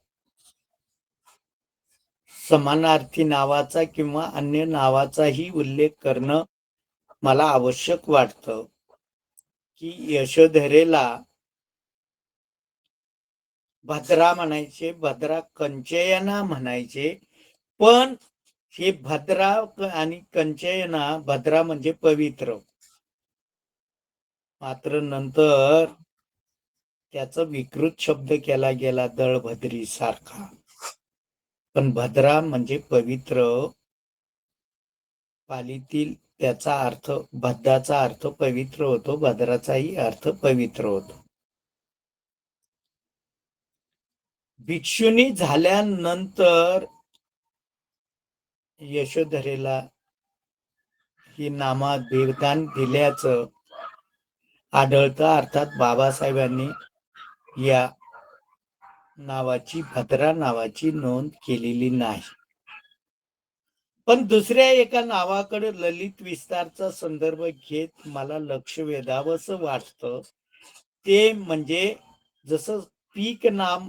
समानार्थी नावाचा किंवा अन्य नावाचाही उल्लेख करणं मला आवश्यक वाटतं की यशोधरेला भद्रा म्हणायचे, भद्रा कंचयना म्हणायचे. पण हे भद्रा आणि कंचयना, भद्रा म्हणजे पवित्र, मात्र नंतर त्याचा विकृत शब्द केला गेला दळभद्री सारखा. पण भद्रा म्हणजे पवित्र, पालीतील त्याचा अर्थ, भद्राचा अर्थ पवित्र होतो, भद्राचाही अर्थ पवित्र होतो. भिक्षुणी झाल्यानंतर यशोधरेला ही नामाभिधान दिल्याचं आढळतं. अर्थात बाबासाहेबांनी या नावाची, भद्रा नावाची नोंद केलेली नाही. पण दुसऱ्या एका नावाकडे ललित विस्तारचा संदर्भ घेत मला लक्ष वेधावंसं वाटतं. ते म्हणजे जसं पीक नाम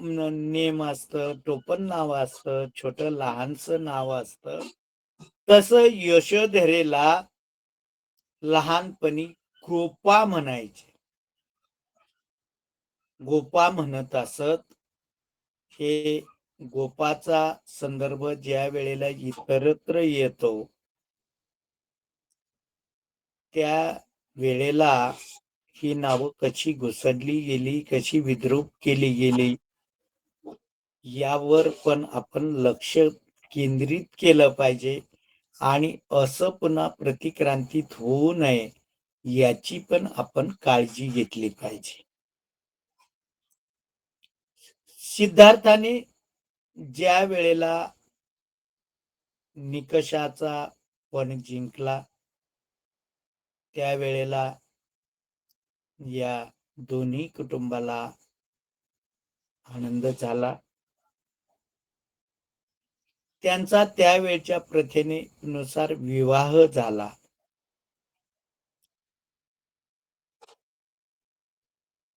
नेम असतं, टोपण नाव असतं, छोटं लहानसं नाव असतं, तसं यशोधरेला लहानपणी गोपा म्हणायचे. गोपा म्हणत असत. हे गोपाचा संदर्भ ज्या वेळेला इतरत्र येतो, त्या वेळेला ही नावं कशी घुसडली गेली, कशी विद्रूप केली गेली, यावर पण आपण लक्ष केंद्रित केलं पाहिजे. आणि असं पुन्हा प्रतिक्रांतीत होऊ नये, याची पण आपण काळजी घेतली पाहिजे. सिद्धार्थाने ज्या वेळेला निकषाचा पण जिंकला, त्यावेळेला या दोन्ही कुटुंबाला आनंद झाला. त्यांचा त्यावेळच्या प्रथेने नुसार विवाह झाला.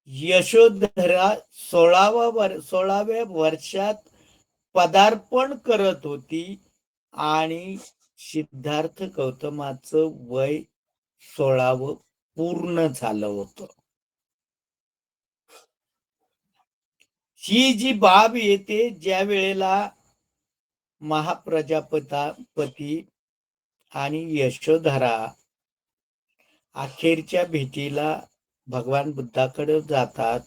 यशोधरा 16व्या वर्षात पदार्पण करत होती आणि सिद्धार्थ गौतमाचं वय 16वं पूर्ण झालं होतं. ही जी बाब येते ज्या वेळेला महाप्रजापती आणि यशोधरा अखेरच्या भेटीला भगवान बुद्धाकडे जातात.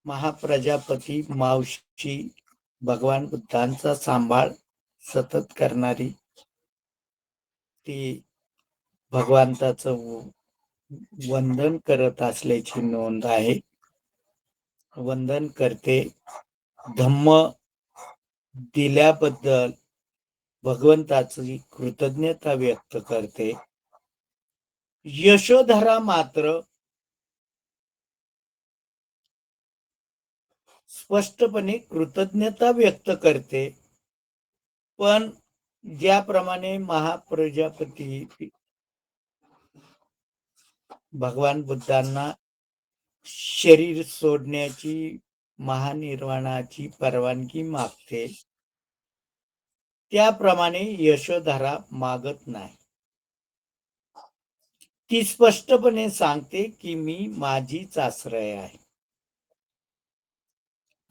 महाप्रजापती मावशी भगवान बुद्धांचा सांभाळ सतत करणारी, ती भगवंताचं वंदन करत असल्याची नोंद आहे. वंदन करते, धम्म दिल्याबद्दल भगवंताची कृतज्ञता व्यक्त करते. यशोधरा मात्र स्पष्टपणे कृतज्ञता व्यक्त करते, पण ज्याप्रमाणे महाप्रजापती भगवान बुद्धांना शरीर सोडण्याची, महानिर्वाणाची परवानगी मागते, त्याप्रमाणे यशोधरा मागत नाही. ती स्पष्टपणे सांगते की मी माझीच आश्रय आहे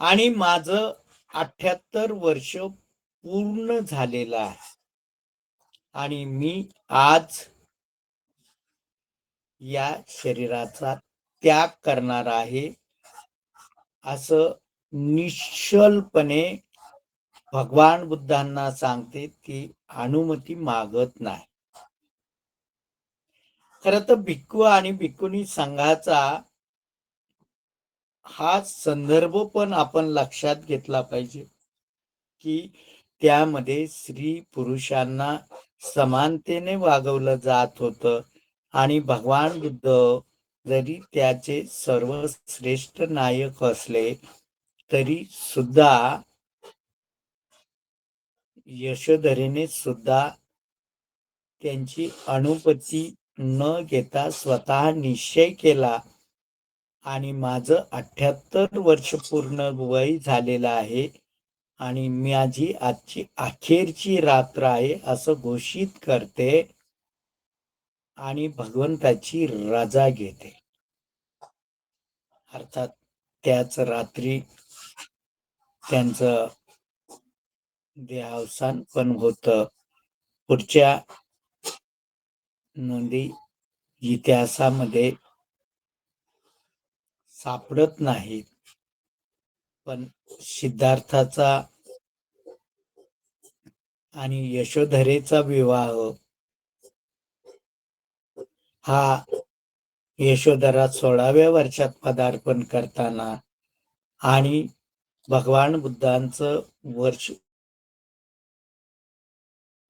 आणि माझं 78 वर्ष पूर्ण झालेलं आहे आणि मी आज या शरीराचा त्याग करणार आहे, असं निश्चलपणे भगवान बुद्धांना सांगते. ती अनुमती मागत नाही. खरं तर भिक्खू आणि भिक्खुनी संघाचा हा संदर्भ पण आपण लक्षात घेतला पाहिजे की त्यामध्ये स्त्री पुरुषांना समानतेने वागवलं जात होतं आणि भगवान बुद्ध जरी त्याचे सर्वश्रेष्ठ नायक असले तरी सुद्धा यशोधरेने सुद्धा त्यांची अनुमती न घेता स्वतः निश्चय केला आणि माझं 78 वर्ष पूर्ण वय झालेलं आहे आणि माझी आजची अखेरची रात्र आहे असं घोषित करते आणि भगवंताची रजा घेते. अर्थात त्याच रात्री त्यांचं देहावसान पण होतं. पुढच्या नोंदी इतिहासामध्ये सापडत नाहीत, पण सिद्धार्थाचा आणि यशोधरेचा विवाह हा यशोधरा 16व्या वर्षात पदार्पण करताना आणि भगवान बुद्धांचं वर्ष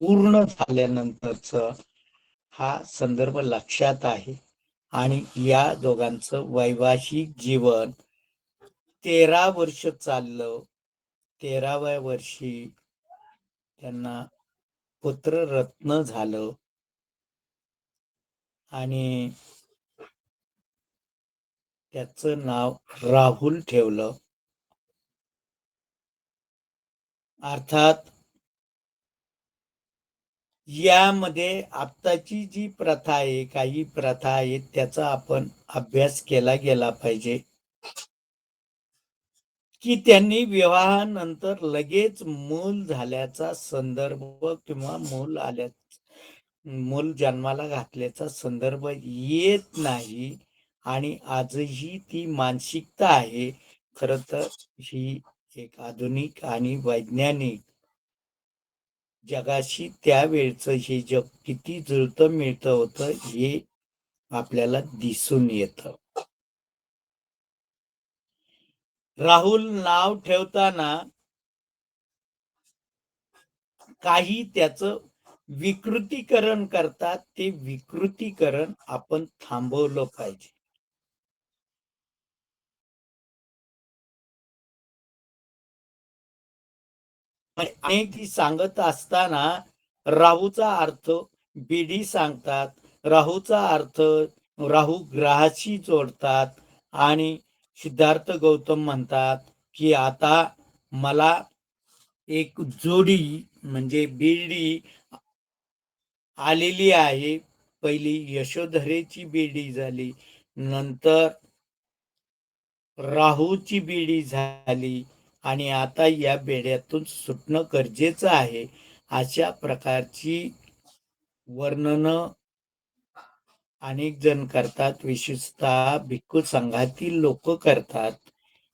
पूर्ण झाल्यानंतरच हा संदर्भ लक्षात आहे आणि या दोघांचं वैवाहिक जीवन 13 वर्ष चाललं. 13व्या वर्षी त्यांना पुत्ररत्न झालं आणि त्याचं नाव राहुल ठेवलं. अर्थात यामध्ये आत्ताची जी प्रथा आहे, काही प्रथा आहेत, त्याचा आपण अभ्यास केला गेला पाहिजे की त्यांनी विवाहानंतर लगेच मूल झाल्याचा संदर्भ किंवा मूल जन्माला घातल्याचा संदर्भ येत नाही आणि आजही ती मानसिकता आहे. खरं तर ही एक आधुनिक आणि वैज्ञानिक जगाशी त्यावेळचं हे जग किती जुळतं मिळतं होतं हे आपल्याला दिसून येतं. राहुल नाव ठेवताना काही त्याचं विकृतीकरण करतात, ते विकृतीकरण आपण थांबवलं पाहिजे. अनेक सांगत असताना राहूचा अर्थ बीडी सांगतात, राहूचा अर्थ राहू ग्रहाशी जोडतात आणि सिद्धार्थ गौतम म्हणतात की आता मला एक जोडी म्हणजे बीडी आलेली आहे. पहिली यशोधरेची बीडी झाली, नंतर राहूची बीडी झाली आणि आता या बेड्यातून सुटणं गरजेचं आहे. अशा प्रकारची वर्णनं अनेक जण करतात, विशेषतः भिक्खू संघातील लोक करतात.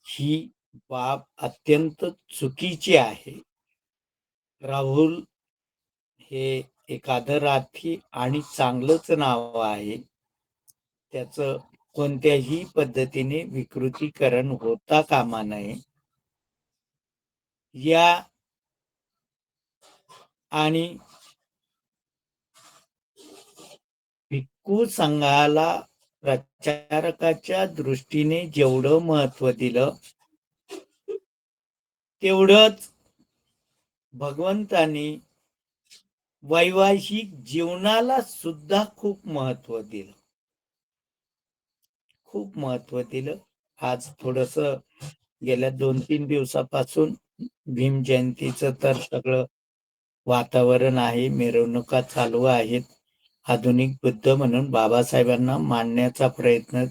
ही बाब अत्यंत चुकीची आहे. राहुल हे एक आदरार्थी आणि चांगलंच नाव आहे. त्याचं कोणत्याही पद्धतीने विकृतीकरण होता कामा नये. या आणि भिक्खू संघाला प्रचारकाच्या दृष्टीने जेवढं महत्व दिलं तेवढंच भगवंतानी वैवाहिक जीवनाला सुद्धा खूप महत्व दिलं. खूप महत्व दिलं. आज थोडस गेल्या 2-3 दिवसापासून भीम जयंतीचं तर सगळं वातावरण आहे, मिरवणुका चालू आहेत. आधुनिक बुद्ध म्हणून बाबासाहेबांना मांडण्याचा प्रयत्न,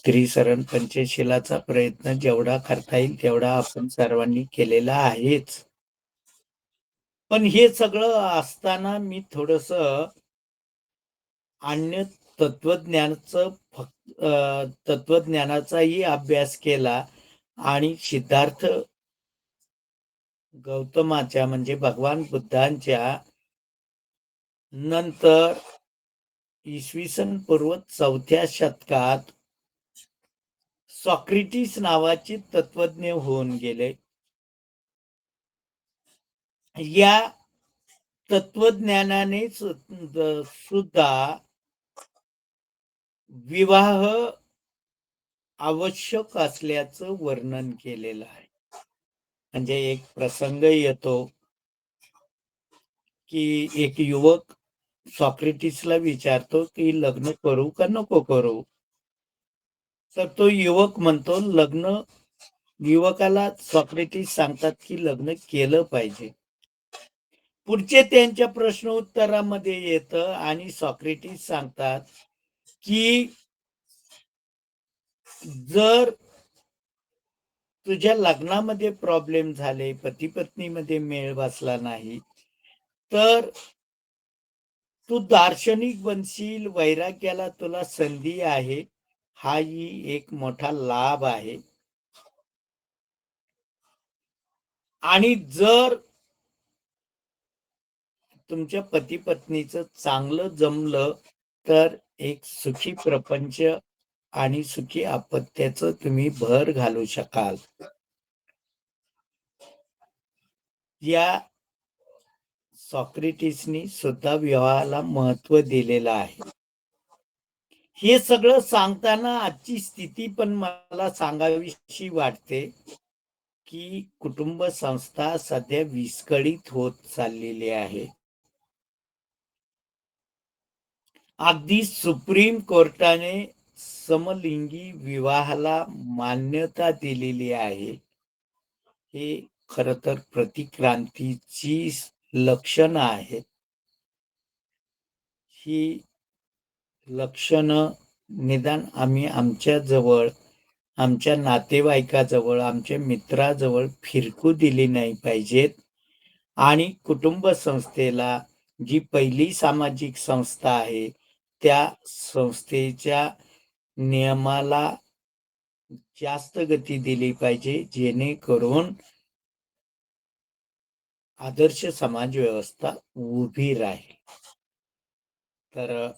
त्रिसरण पंचशिलाचा प्रयत्न जेवढा करता येईल तेवढा आपण सर्वांनी केलेला आहेच. पण हे सगळं असताना मी थोडस अन्य तत्वज्ञानाचाही अभ्यास केला आणि सिद्धार्थ गौतमाच्या म्हणजे भगवान बुद्धांच्या नंतर इसवी सन पूर्व 4थ्या शतकात सॉक्रेटिस नावाचे तत्वज्ञ होऊन गेले. या तत्वज्ञानाने सुद्धा विवाह आवश्यक असल्याचं वर्णन केलेलं आहे. म्हणजे एक प्रसंग येतो की एक युवक सॉक्रेटिसला विचारतो की लग्न करू का नको करू. तर तो युवक म्हणतो युवकाला सॉक्रेटिस सांगतात की लग्न केलं पाहिजे. पुढचे त्यांच्या प्रश्न उत्तरामध्ये येतं आणि सॉक्रेटिस सांगतात की जर तुझ्या लग्नामध्ये प्रॉब्लेम झाले, पती पत्नीमध्ये मेळ बसला नाही, तर तू दार्शनिक बनशील, वैराग्याला तुला संधी आहे. हाही एक मोठा लाभ आहे. आणि जर तुमच्या पती पत्नीचं चांगलं जमलं तर एक सुखी प्रपंच आणि सुखी अपत्याचं तुम्ही भर घालू शकाल. या सॉक्रेटिसनी सुद्धा विवाहाला महत्व दिलेलं आहे. हे सगळं सांगताना आजची स्थिती पण मला सांगावीशी वाटते की कुटुंब संस्था सध्या विस्कळीत होत चाललेली आहे. अगदी सुप्रीम कोर्टाने समलिंगी विवाहाला मान्यता दिलेली आहे. हे खरं तर प्रतिक्रांतीची लक्षणं आहेत. ही लक्षणं निदान आम्ही आमच्या जवळ, आमच्या नातेवाईकाजवळ, आमच्या मित्राजवळ फिरकू दिली नाही पाहिजेत आणि कुटुंब संस्थेला, जी पहिली सामाजिक संस्था आहे, त्या संस्थेच्या नियमाला जास्त गती दिली पाहिजे, जेणेकरून आदर्श समाज व्यवस्था उभी राहील. तर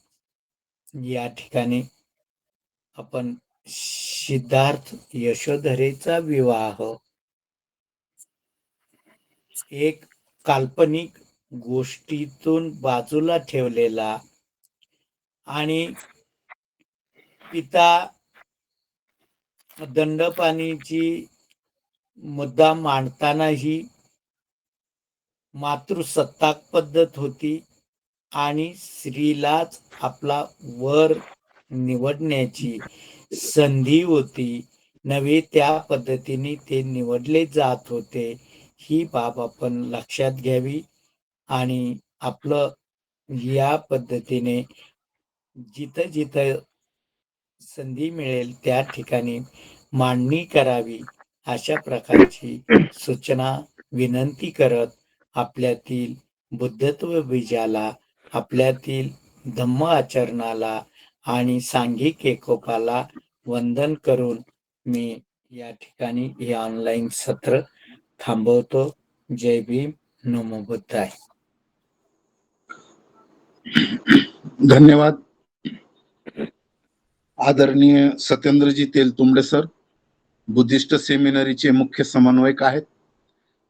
या ठिकाणी आपण सिद्धार्थ यशोधरेचा विवाह एक काल्पनिक गोष्टीतून बाजूला ठेवलेला आणि पिता दंडपाणीची मुद्दा मांडतानाही मातृसत्ताक पद्धत होती आणि स्त्रीलाच आपला वर निवडण्याची संधी होती, नव्हे त्या पद्धतीने ते निवडले जात होते. ही बाब आपण लक्षात घ्यावी आणि आपलं या पद्धतीने जिथं जिथं संधी मिळेल त्या ठिकाणी मांडणी करावी, अशा प्रकारची सूचना विनंती करत आपल्यातील बुद्धत्व बीजाला, आपल्यातील धम्म आचरणाला आणि सांघिक एकोपाला वंदन करून मी या ठिकाणी हे ऑनलाईन सत्र थांबवतो. जय भीम, नमो बुद्धाय. धन्यवाद. आदरणीय सत्येंद्रजी तेलतुंबडे सर, बुद्धिस्ट सेमिनरीचे मुख्य समन्वयक आहेत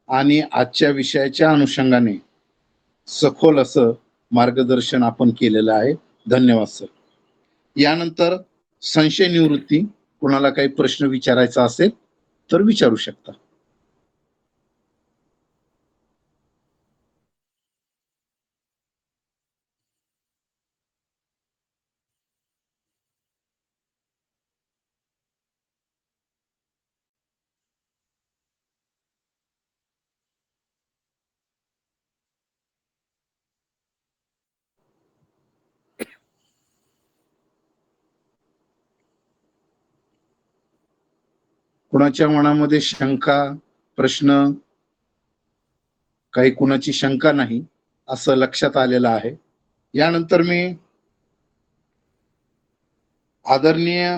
आणि आजच्या विषयाच्या अनुषंगाने सखोल असं मार्गदर्शन आपण केलेलं आहे. धन्यवाद सर. यानंतर संशय निवृत्ती, कोणाला काही प्रश्न विचारायचा असेल तर विचारू शकता. कुणाच्या मनामध्ये शंका, प्रश्न, काही कुणाची शंका नाही असं लक्षात आलेलं आहे. यानंतर मी आदरणीय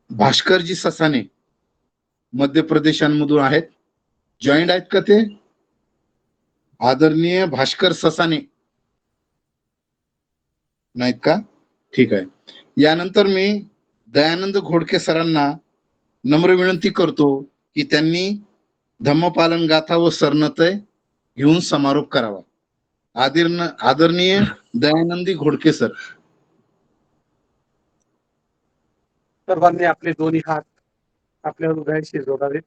भास्करजी ससाने मध्य प्रदेशांमधून आहेत, जॉईंट आहेत का ते? आदरणीय भास्कर ससाने नाहीत का? ठीक आहे. यानंतर मी दयानंद घोडके सरांना नम्र विनंती करतो की त्यांनी धम्मपालन गाथा व सरनतय घेऊन समारोप करावा. आदरणीय दयानंदी घोडके सर. सर्वांनी आपले दोन्ही हात आपल्या हृदयाशी जोडावे.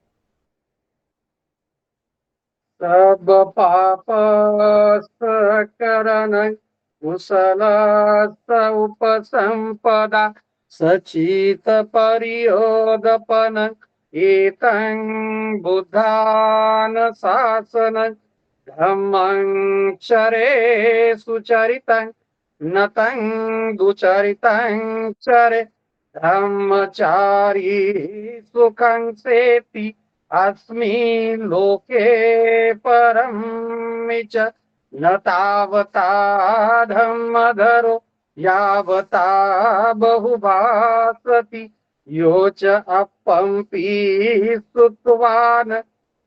सब पाप सकरण कुशलस्त उपसंपदा सचित परियोदपन एतं बुद्धान शासन धम्मं चरे सुचरितं नतं दुचरितं चरे धम्मचारी सुखं सेति अस्मि लोके परं च न तावता धम्मधरो यावता बहुभासति यो च अपम्पि स्तुत्वान्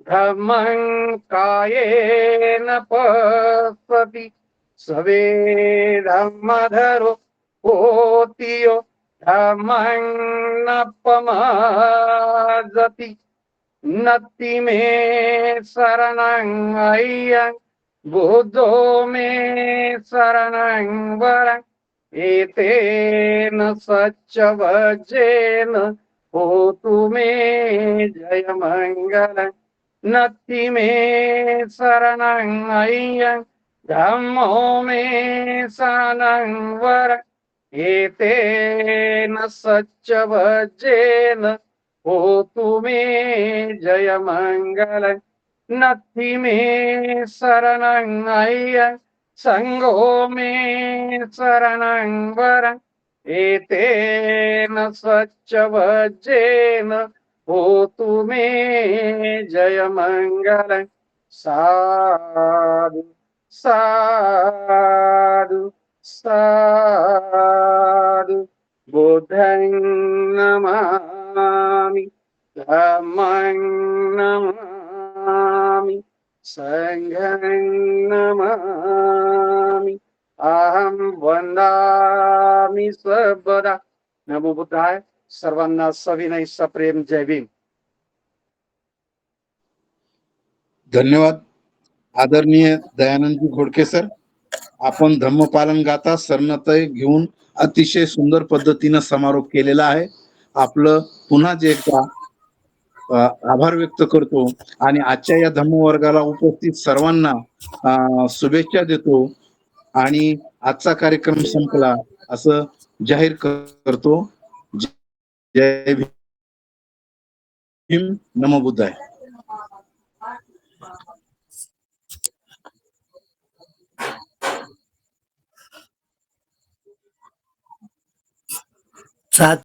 धम्मं कायेन पश्यति सवे धम्मधरो होति यो धम्मं न पमाजति नत्ति मे शरणं अय्यं बुद्धो मे शरणं वरं एतेन सच्च वज्रेन हो तुम्हें जय मंगल नत्थि में शरणं अय्यं धम्मो में शरणं वर एतेन सच्च भजेन हो तुम्हें जय मंगल नत्थि में शरणं अय्यं संगो में शरणं वर एतेन सच्च भजेन हो तुम्हें जय मंगल साधु साधु साधु बुद्धं नमामि धम्मं नमामि संघं नमामि अहं वंदामि सर्वदा। नमो बुद्धाय। सर्वांना सविनय सप्रेम जय भीम। धन्यवाद आदरणीय दयानंदजी घोडके सर. आपण धम्मपालन गाथा सरनतय घेऊन अतिशय सुंदर पद्धतीनं समारोप केलेला आहे. आपलं पुन्हा एकदा आभार व्यक्त करतो आणि आजच्या या धम्मवर्गाला उपस्थित सर्वांना शुभेच्छा देतो आणि आजचा कार्यक्रम संपला असं जाहीर करतो. जय भीम. नमो बुद्धाय. सात